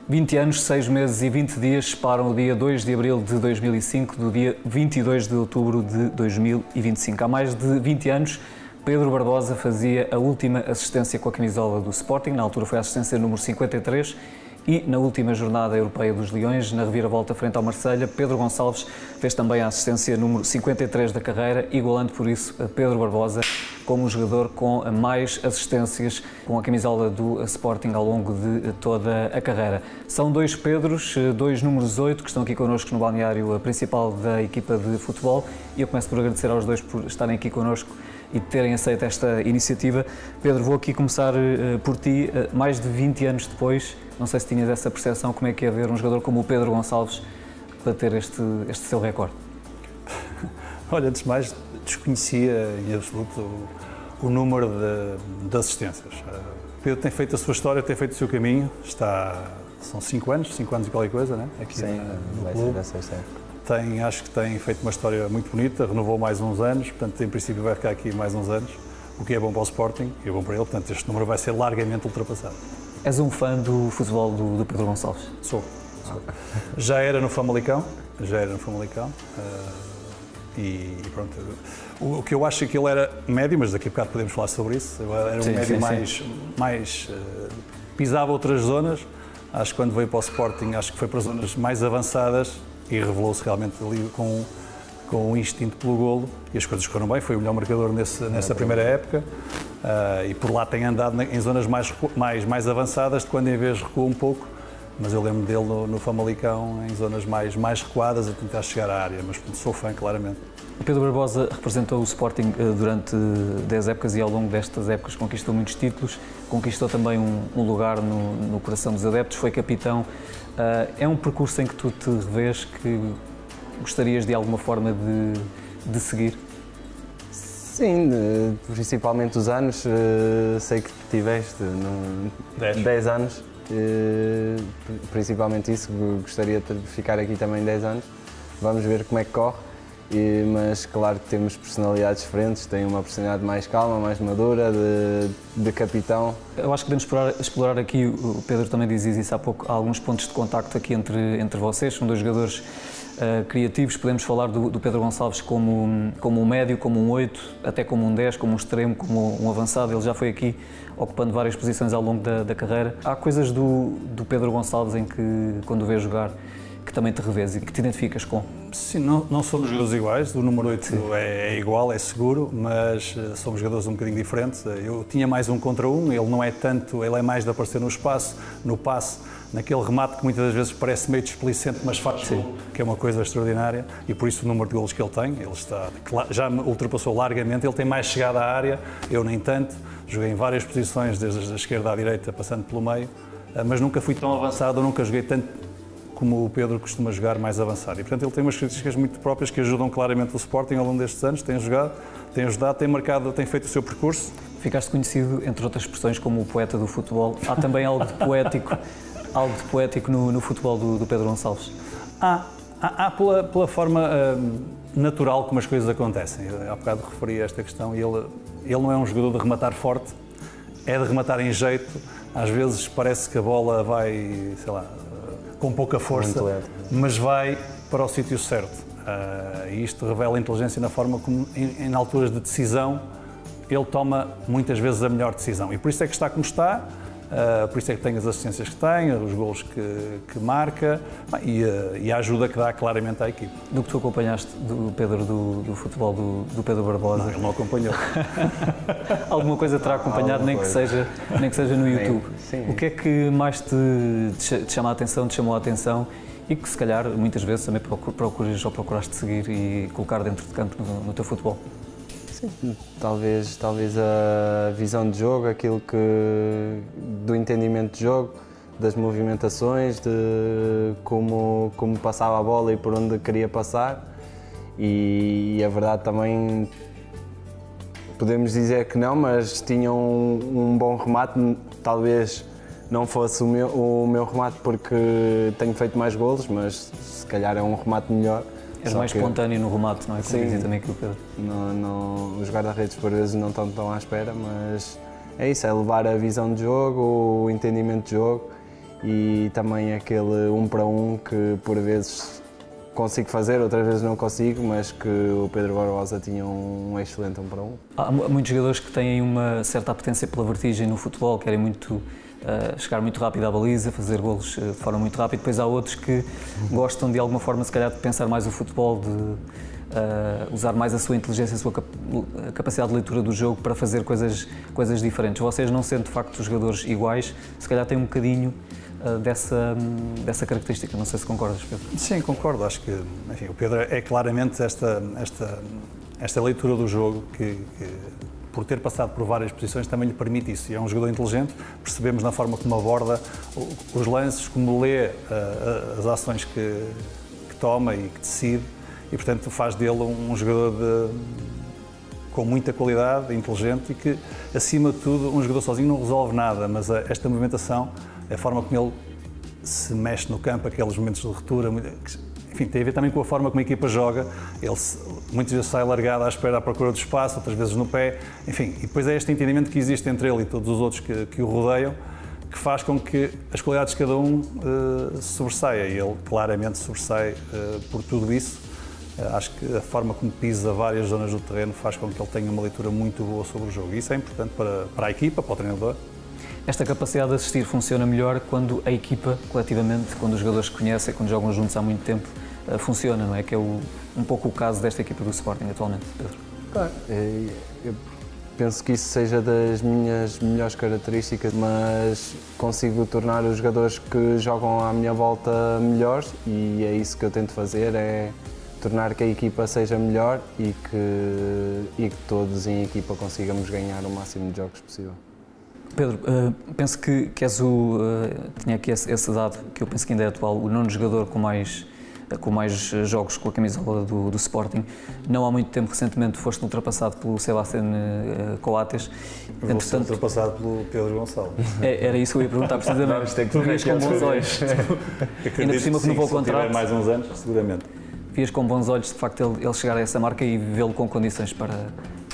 20 anos, 6 meses e 20 dias separam o dia 2 de abril de 2005 do dia 22 de outubro de 2025. Há mais de 20 anos, Pedro Barbosa fazia a última assistência com a camisola do Sporting, na altura foi a assistência número 53, e na última jornada europeia dos Leões, na reviravolta frente ao Marselha, Pedro Gonçalves fez também a assistência número 53 da carreira, igualando por isso a Pedro Barbosa como o jogador com mais assistências com a camisola do Sporting ao longo de toda a carreira. São dois Pedros, dois números 8, que estão aqui connosco no balneário principal da equipa de futebol, e eu começo por agradecer aos dois por estarem aqui connosco e terem aceito esta iniciativa. Pedro, vou aqui começar por ti. Mais de 20 anos depois, não sei se tinhas essa percepção, como é que é ver um jogador como o Pedro Gonçalves bater este seu recorde? Olha, antes de mais, desconhecia em absoluto o número de assistências. Pedro tem feito a sua história, tem feito o seu caminho, são 5 anos e qualquer coisa, não é? Aqui sim, vai ser dessa série. Acho que tem feito uma história muito bonita, renovou mais uns anos, portanto, em princípio vai ficar aqui mais uns anos, o que é bom para o Sporting e é bom para ele, portanto, este número vai ser largamente ultrapassado. És um fã do futebol do Pedro Gonçalves? Sou. Já era no Famalicão, e pronto. O que eu acho é que ele era médio, mas daqui a bocado podemos falar sobre isso, era um médio mais pisava outras zonas, acho que quando veio para o Sporting, acho que foi para zonas mais avançadas, e revelou-se realmente ali com o instinto pelo golo, e as coisas correram bem, foi o melhor marcador nessa primeira época, e por lá tem andado em zonas mais avançadas, de quando em vez recuou um pouco, mas eu lembro dele no Famalicão em zonas mais recuadas a tentar chegar à área, mas sou fã, claramente. O Pedro Barbosa representou o Sporting durante 10 épocas e ao longo destas épocas conquistou muitos títulos, conquistou também um lugar no coração dos adeptos, foi capitão. É um percurso em que tu te revês, que gostarias de alguma forma de seguir? Sim, principalmente os anos. Sei que tiveste 10 anos, principalmente isso, gostaria de ficar aqui também 10 anos. Vamos ver como é que corre. Mas claro que temos personalidades diferentes, tem uma personalidade mais calma, mais madura, de capitão. Eu acho que podemos explorar aqui, o Pedro também dizia isso há pouco, há alguns pontos de contacto aqui entre vocês, são dois jogadores criativos, podemos falar do Pedro Gonçalves como um médio, como um 8, até como um 10, como um extremo, como um avançado, ele já foi aqui ocupando várias posições ao longo da carreira. Há coisas do Pedro Gonçalves em que, quando o vês jogar, que também te revês e que te identificas com? Sim, não somos jogadores iguais, o número 8 é igual, é seguro, mas somos jogadores um bocadinho diferentes. Eu tinha mais 1 contra 1, ele não é tanto, ele é mais de aparecer no espaço, no passe, naquele remate que muitas das vezes parece meio displicente, mas faz gol, que é uma coisa extraordinária, e por isso o número de golos que ele tem, já ultrapassou largamente, ele tem mais chegada à área, eu nem tanto, joguei em várias posições, desde a esquerda à direita, passando pelo meio, mas nunca fui tão avançado, nunca joguei tanto como o Pedro costuma jogar mais avançado. E, portanto, ele tem umas características muito próprias que ajudam claramente o Sporting ao longo destes anos, tem ajudado, tem marcado, tem feito o seu percurso. Ficaste conhecido, entre outras expressões, como o poeta do futebol. Há também algo de poético no futebol do Pedro Gonçalves? Há pela forma natural como as coisas acontecem. Há bocado referi a esta questão e ele não é um jogador de rematar forte, é de rematar em jeito. Às vezes parece que a bola vai, sei lá, com pouca força, mas vai para o sítio certo. E isto revela a inteligência na forma como, em alturas de decisão, ele toma muitas vezes a melhor decisão. E por isso é que está como está, por isso é que tem as assistências que tem, os golos que marca e a ajuda que dá claramente à equipe. Do que tu acompanhaste do Pedro, do futebol do Pedro Barbosa? Não, ele não acompanhou. Alguma coisa terá acompanhado, nem que seja no YouTube. Sim. O que é que mais te chama a atenção, te chamou a atenção e que se calhar muitas vezes também procuraste seguir e colocar dentro de campo no teu futebol? Sim, talvez a visão de jogo, do entendimento de jogo, das movimentações, de como passava a bola e por onde queria passar. E a verdade também, podemos dizer que não, mas tinha um bom remate, talvez não fosse o meu remate porque tenho feito mais golos, mas se calhar é um remate melhor. És mais espontâneo no remate, não é? Como dizia também aqui o Pedro. Os guarda-redes por vezes não estão tão à espera, mas é isso, é levar a visão de jogo, o entendimento de jogo e também aquele 1 para 1 que por vezes consigo fazer, outras vezes não consigo, mas que o Pedro Barbosa tinha um excelente 1 para 1. Há muitos jogadores que têm uma certa apetência pela vertigem no futebol, querem muito chegar muito rápido à baliza, fazer golos de forma muito rápida. Depois há outros que gostam de alguma forma, se calhar, de pensar mais o futebol, de usar mais a sua inteligência, a sua capacidade de leitura do jogo para fazer coisas diferentes. Vocês, não sendo de facto jogadores iguais, se calhar têm um bocadinho dessa característica. Não sei se concordas, Pedro. Sim, concordo. Acho que, enfim, o Pedro é claramente esta leitura do jogo que, por ter passado por várias posições, também lhe permite isso. E é um jogador inteligente, percebemos na forma como aborda os lances, como lê as ações que toma e que decide, e portanto faz dele um jogador com muita qualidade, inteligente, e que, acima de tudo, um jogador sozinho não resolve nada, mas esta movimentação, a forma como ele se mexe no campo, aqueles momentos de ruptura, enfim, tem a ver também com a forma como a equipa joga. Ele muitas vezes sai largado à espera, à procura do espaço, outras vezes no pé, enfim, e depois é este entendimento que existe entre ele e todos os outros que o rodeiam, que faz com que as qualidades de cada um se sobressaia, e ele claramente sobressai por tudo isso. Acho que a forma como pisa várias zonas do terreno faz com que ele tenha uma leitura muito boa sobre o jogo, e isso é importante para a equipa, para o treinador. Esta capacidade de assistir funciona melhor quando a equipa, coletivamente, quando os jogadores se conhecem, quando jogam juntos há muito tempo, funciona, não é? Que é um pouco o caso desta equipa do Sporting atualmente, Pedro. Claro, eu penso que isso seja das minhas melhores características, mas consigo tornar os jogadores que jogam à minha volta melhores, e é isso que eu tento fazer, é tornar que a equipa seja melhor e que todos em equipa consigamos ganhar o máximo de jogos possível. Pedro, penso que tinha aqui esse dado, que eu penso que ainda é atual, o nono jogador com mais jogos com a camisola do Sporting. Não há muito tempo, recentemente, foste ultrapassado pelo Sebastián Coates. Vou ser ultrapassado pelo Pedro Gonçalves. Era isso que eu ia perguntar, precisamente. Tu vias com bons olhos. Ainda por cima, que não vou contrato. Se tiver mais uns anos, seguramente. Vias com bons olhos, de facto, ele chegar a essa marca e vê-lo com condições para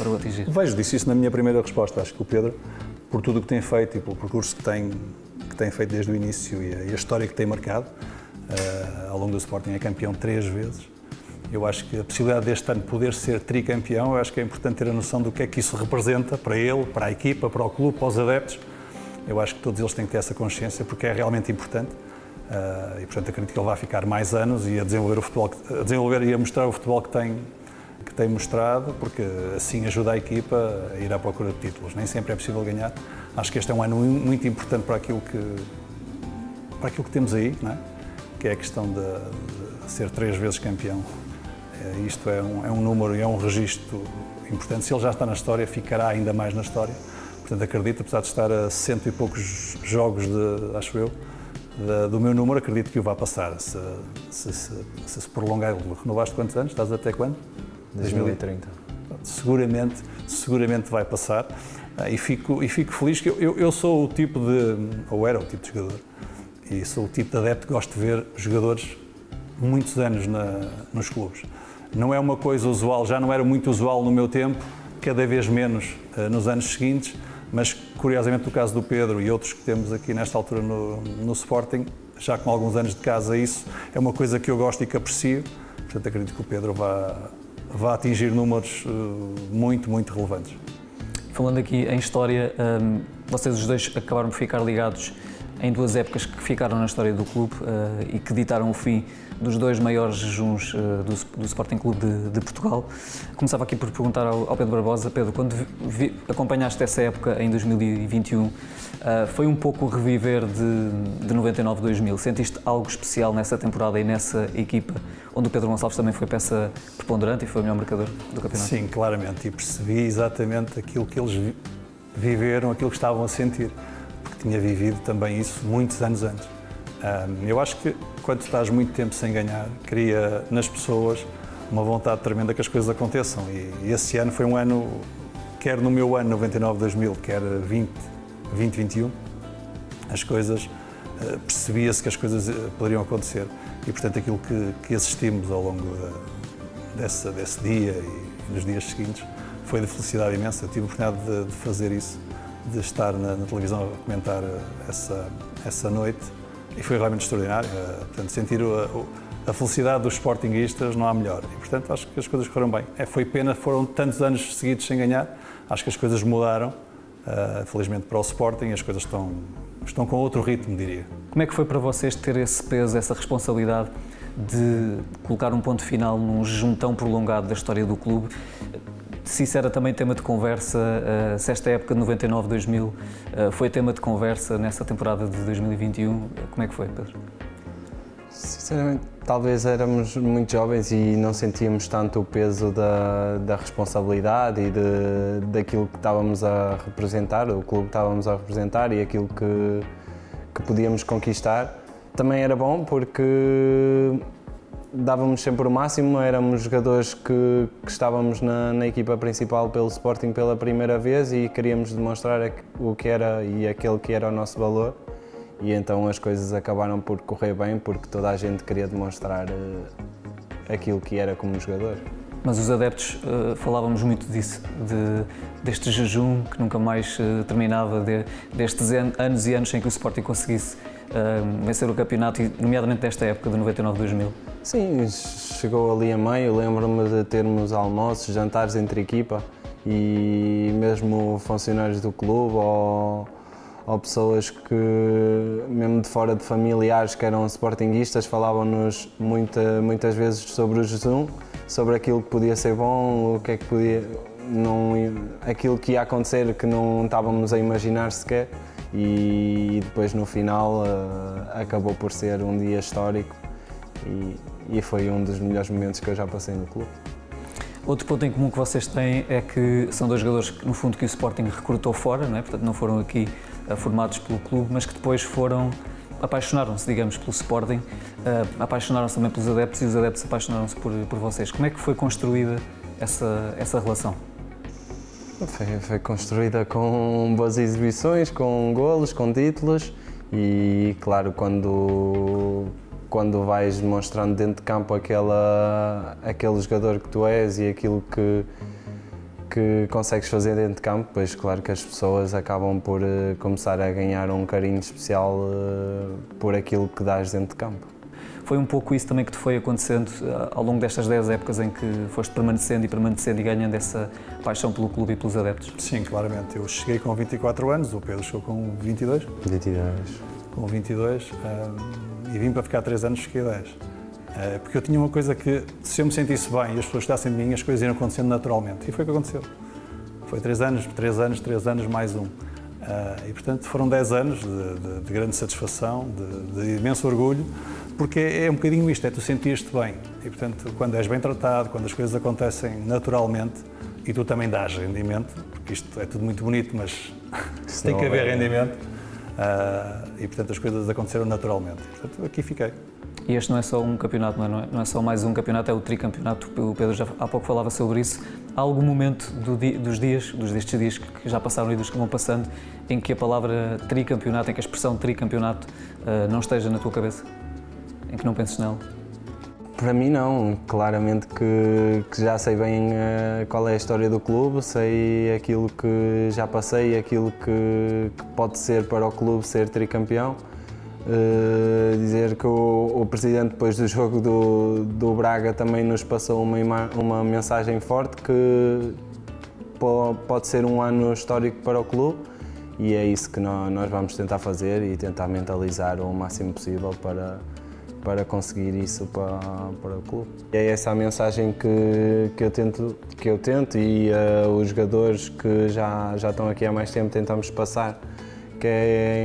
o atingir. Vejo, disse isso na minha primeira resposta. Acho que o Pedro, por tudo o que tem feito e pelo percurso que tem feito desde o início e a história que tem marcado, ao longo do Sporting é campeão 3 vezes. Eu acho que a possibilidade deste ano poder ser tricampeão, eu acho que é importante ter a noção do que é que isso representa para ele, para a equipa, para o clube, para os adeptos. Eu acho que todos eles têm que ter essa consciência, porque é realmente importante. E portanto acredito que ele vai ficar mais anos e a desenvolver e a mostrar o futebol que tem mostrado, porque assim ajuda a equipa a ir à procura de títulos. Nem sempre é possível ganhar. Acho que este é um ano muito importante para aquilo que temos aí, não é? Que é a questão de ser 3 vezes campeão. Isto é um número e é um registro importante. Se ele já está na história, ficará ainda mais na história. Portanto, acredito, apesar de estar a 100 e poucos jogos, acho eu, do meu número, acredito que o vai passar. Se prolongar, renovaste quantos anos? Estás até quando? 2030. Seguramente vai passar. E fico feliz que eu sou o tipo ou era o tipo de jogador, e sou o tipo de adepto que gosto de ver jogadores muitos anos nos clubes. Não é uma coisa usual, já não era muito usual no meu tempo, cada vez menos nos anos seguintes, mas curiosamente no caso do Pedro e outros que temos aqui nesta altura no Sporting, já com alguns anos de casa, isso é uma coisa que eu gosto e que aprecio. Portanto, acredito que o Pedro vá atingir números muito, muito relevantes. Falando aqui em história, vocês os dois acabaram por ficar ligados em 2 épocas que ficaram na história do clube e que ditaram o fim dos 2 maiores jejuns do Sporting Clube de Portugal. Começava aqui por perguntar ao Pedro Barbosa. Pedro, quando acompanhaste essa época em 2021, foi um pouco o reviver de 99-2000? Sentiste algo especial nessa temporada e nessa equipa, onde o Pedro Gonçalves também foi peça preponderante e foi o melhor marcador do campeonato? Sim, claramente, e percebi exatamente aquilo que eles viveram, aquilo que estavam a sentir, porque tinha vivido também isso muitos anos antes. Eu acho que quando estás muito tempo sem ganhar, cria nas pessoas uma vontade tremenda que as coisas aconteçam, e esse ano foi um ano, quer no meu ano 99-2000, quer 20-21, as coisas, percebia-se que as coisas poderiam acontecer, e portanto aquilo que assistimos ao longo desse dia e nos dias seguintes foi de felicidade imensa. Eu tive a oportunidade de fazer isso, de estar na televisão a comentar essa noite, e foi realmente extraordinário. Portanto, sentir a felicidade dos sportinguistas não há melhor. E, portanto, acho que as coisas correram bem. Foi pena, foram tantos anos seguidos sem ganhar. Acho que as coisas mudaram. Felizmente para o Sporting, as coisas estão com outro ritmo, diria. Como é que foi para vocês ter esse peso, essa responsabilidade de colocar um ponto final num jejum tão prolongado da história do clube? Se isso era também tema de conversa, se esta época de 99-2000 foi tema de conversa nessa temporada de 2021, como é que foi, Pedro? Sinceramente, talvez éramos muito jovens e não sentíamos tanto o peso da responsabilidade e daquilo que estávamos a representar, o clube que estávamos a representar e aquilo que podíamos conquistar. Também era bom porque dávamos sempre o máximo, éramos jogadores que estávamos na equipa principal pelo Sporting pela primeira vez e queríamos demonstrar o que era e aquele que era o nosso valor. E então as coisas acabaram por correr bem porque toda a gente queria demonstrar aquilo que era como jogador. Mas os adeptos, falávamos muito disso, deste jejum que nunca mais terminava, destes anos e anos sem que o Sporting conseguisse vencer o campeonato, nomeadamente desta época de 99-2000. Sim, chegou ali a meio, lembro-me de termos almoços, jantares entre equipa e mesmo funcionários do clube ou pessoas que, mesmo de fora de familiares que eram sportinguistas, falavam-nos muitas vezes sobre o jejum, sobre aquilo que podia ser bom, o que é que podia, aquilo que ia acontecer que não estávamos a imaginar sequer e depois no final acabou por ser um dia histórico e foi um dos melhores momentos que eu já passei no clube. Outro ponto em comum que vocês têm é que são dois jogadores que, no fundo, que o Sporting recrutou fora, não é? Portanto, não foram aqui formados pelo clube, mas que depois apaixonaram-se, digamos, pelo Sporting, apaixonaram-se também pelos adeptos e os adeptos apaixonaram-se por vocês. Como é que foi construída essa relação? Foi construída com boas exibições, com golos, com títulos e, claro, quando vais demonstrando dentro de campo aquele jogador que tu és e aquilo que consegues fazer dentro de campo, pois claro que as pessoas acabam por começar a ganhar um carinho especial por aquilo que dás dentro de campo. Foi um pouco isso também que te foi acontecendo ao longo destas 10 épocas em que foste permanecendo e ganhando essa paixão pelo clube e pelos adeptos? Sim, claramente. Eu cheguei com 24 anos, o Pedro chegou com 22? 22. Com 22 e vim para ficar 3 anos, fiquei 10. Porque eu tinha uma coisa que, se eu me sentisse bem e as pessoas gostassem de mim, as coisas iam acontecendo naturalmente. E foi o que aconteceu. Foi 3 anos, mais um. E, portanto, foram 10 anos de grande satisfação, de imenso orgulho, porque é um bocadinho isto, é tu sentias-te bem. E, portanto, quando és bem tratado, quando as coisas acontecem naturalmente, e tu também dás rendimento, porque isto é tudo muito bonito, mas tem que haver rendimento, e, portanto, as coisas aconteceram naturalmente. E, portanto, aqui fiquei. E este não é só um campeonato, não é só mais um campeonato, é o tricampeonato. O Pedro já há pouco falava sobre isso. Há algum momento destes dias que já passaram e dos que vão passando, em que a palavra tricampeonato, em que a expressão tricampeonato não esteja na tua cabeça? Em que não penses nela? Para mim não, claramente que já sei bem qual é a história do clube, sei aquilo que já passei, aquilo que pode ser para o clube ser tricampeão. Dizer que o presidente, depois do jogo do Braga, também nos passou uma mensagem forte que pode ser um ano histórico para o clube e é isso que nós vamos tentar fazer e tentar mentalizar o máximo possível para conseguir isso para o clube. E é essa a mensagem que eu tento e os jogadores que já estão aqui há mais tempo tentamos passar, que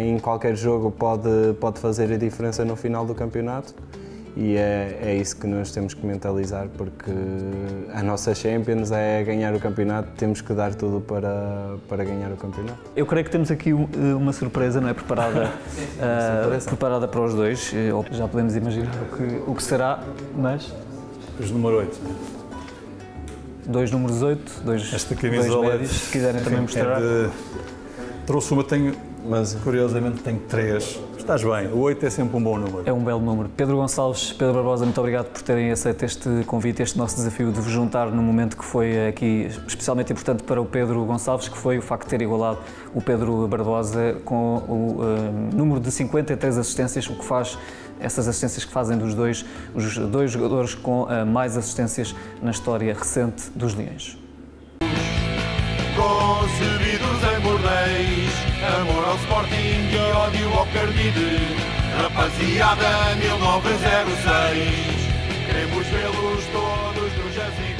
em qualquer jogo pode fazer a diferença no final do campeonato e é isso que nós temos que mentalizar, porque a nossa Champions é ganhar o campeonato, temos que dar tudo para ganhar o campeonato. Eu creio que temos aqui uma surpresa, não é? Preparada para os dois, já podemos imaginar o que será, mas... Os número 8. 2 números 8, Esta dois camisola médios, se quiserem também mostrar. Trouxe uma, curiosamente tenho 3. Estás bem, o 8 é sempre um bom número. É um belo número. Pedro Gonçalves, Pedro Barbosa, muito obrigado por terem aceito este convite, este nosso desafio de vos juntar num momento que foi aqui especialmente importante para o Pedro Gonçalves, que foi o facto de ter igualado o Pedro Barbosa com o número de 53 assistências, o que faz essas assistências que fazem dos dois, os dois jogadores com mais assistências na história recente dos Leões. Concebidos em Bordeis, amor ao Sporting e ódio ao Cardide. Rapaziada 1906, queremos vê-los todos no Jazigo.